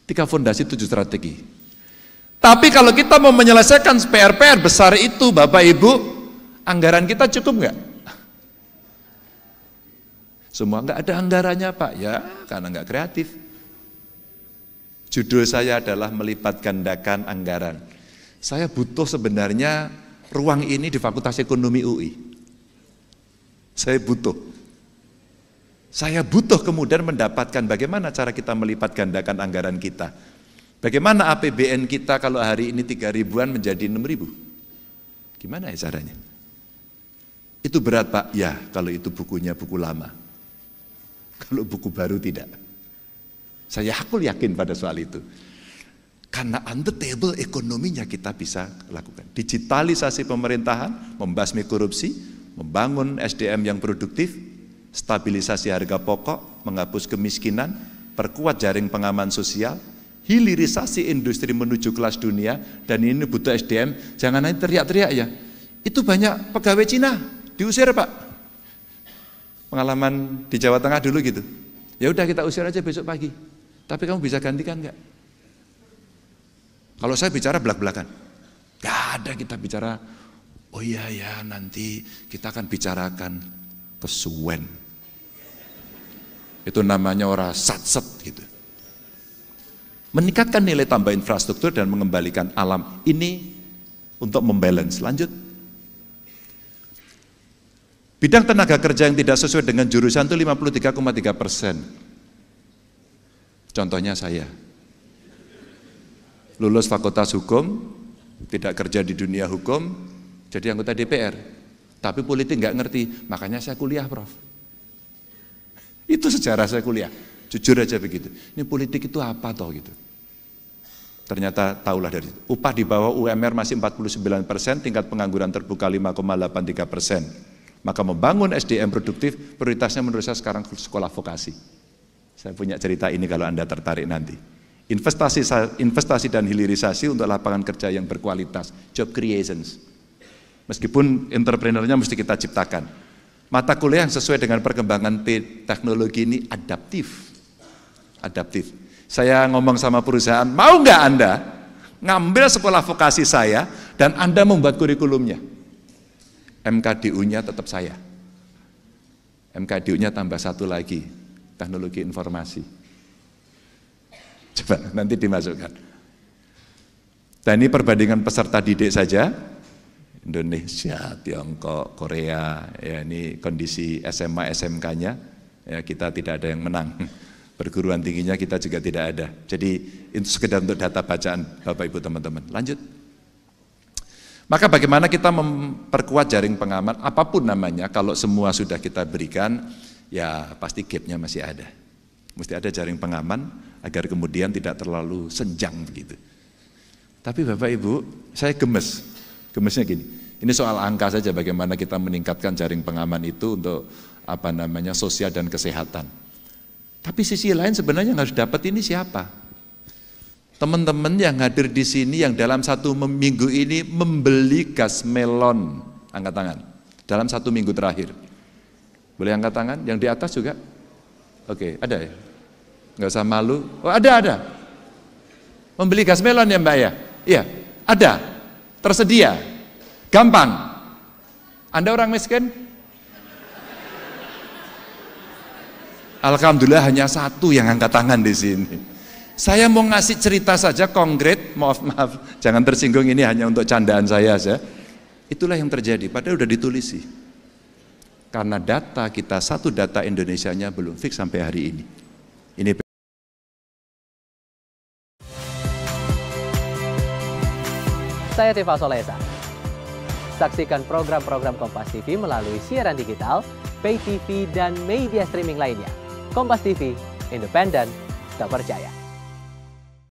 3 fondasi 7 strategi. Tapi kalau kita mau menyelesaikan PR-PR besar itu, Bapak Ibu, anggaran kita cukup nggak? Semua nggak ada anggarannya, Pak. Ya, karena nggak kreatif. Judul saya adalah melipat gandakan anggaran. Saya butuh sebenarnya ruang ini di Fakultas Ekonomi UI. Saya butuh kemudian mendapatkan bagaimana cara kita melipat gandakan anggaran kita. Bagaimana APBN kita kalau hari ini 3 ribuan menjadi 6 ribu? Gimana ya caranya? Itu berat, Pak. Ya, kalau itu bukunya buku lama. Kalau buku baru tidak. Saya yakin pada soal itu. Karena under table ekonominya kita bisa lakukan. Digitalisasi pemerintahan, membasmi korupsi, membangun SDM yang produktif, stabilisasi harga pokok, menghapus kemiskinan, perkuat jaring pengaman sosial, hilirisasi industri menuju kelas dunia, dan ini butuh SDM, jangan hanya teriak-teriak ya. Itu banyak pegawai Cina, diusir Pak. Pengalaman di Jawa Tengah dulu gitu. Ya udah kita usir aja besok pagi. Tapi kamu bisa gantikan enggak? Kalau saya bicara belak-belakan. Gak ada kita bicara, oh iya ya nanti kita akan bicarakan kesuwen. Itu namanya orang sat-set gitu. Meningkatkan nilai tambah infrastruktur dan mengembalikan alam ini untuk membalance. Lanjut. Bidang tenaga kerja yang tidak sesuai dengan jurusan itu 53,3%. Contohnya saya. Lulus fakultas hukum, tidak kerja di dunia hukum, jadi anggota DPR. Tapi politik nggak ngerti, makanya saya kuliah, Prof. Itu sejarah saya kuliah, jujur aja begitu. Ini politik itu apa toh gitu. Ternyata tahulah dari itu. Upah di bawah UMR masih 49%, tingkat pengangguran terbuka 5,83%. Maka membangun SDM produktif, prioritasnya menurut saya sekarang sekolah vokasi. Saya punya cerita ini kalau Anda tertarik nanti. Investasi dan hilirisasi untuk lapangan kerja yang berkualitas, job creations. Meskipun entrepreneurnya mesti kita ciptakan. Mata kuliah yang sesuai dengan perkembangan teknologi ini adaptif. Adaptif. Saya ngomong sama perusahaan, mau nggak Anda ngambil sekolah vokasi saya dan Anda membuat kurikulumnya? MKDU-nya tetap saya. MKDU-nya tambah satu lagi, teknologi informasi. Coba nanti dimasukkan. Dan ini perbandingan peserta didik saja. Indonesia, Tiongkok, Korea, ya ini kondisi SMA, SMK-nya, ya kita tidak ada yang menang. Perguruan tingginya kita juga tidak ada. Jadi itu sekedar untuk data bacaan Bapak Ibu teman-teman. Lanjut. Maka bagaimana kita memperkuat jaring pengaman, apapun namanya, kalau semua sudah kita berikan, ya pasti gap-nya masih ada. Mesti ada jaring pengaman agar kemudian tidak terlalu senjang begitu. Tapi Bapak Ibu, saya gemesnya gini. Ini soal angka saja bagaimana kita meningkatkan jaring pengaman itu untuk sosial dan kesehatan. Tapi sisi lain sebenarnya yang harus dapat ini siapa? Teman-teman yang hadir di sini yang dalam 1 minggu ini membeli gas melon, angkat tangan. Dalam 1 minggu terakhir. Boleh angkat tangan? Yang di atas juga? Oke, ada ya? Nggak usah malu. Oh ada. Membeli gas melon ya Mbak ya? Iya, ada. Tersedia. Gampang. Anda orang miskin? Alhamdulillah hanya 1 yang angkat tangan di sini. Saya mau ngasih cerita saja konkret, maaf, jangan tersinggung, ini hanya untuk candaan saya saja. Itulah yang terjadi, padahal udah ditulisi. Karena data kita, 1 data Indonesianya belum fix sampai hari ini. Ini Saya Tifa Solesa. Saksikan program-program Kompas TV melalui siaran digital, pay TV, dan media streaming lainnya. Kompas TV, independen, terpercaya.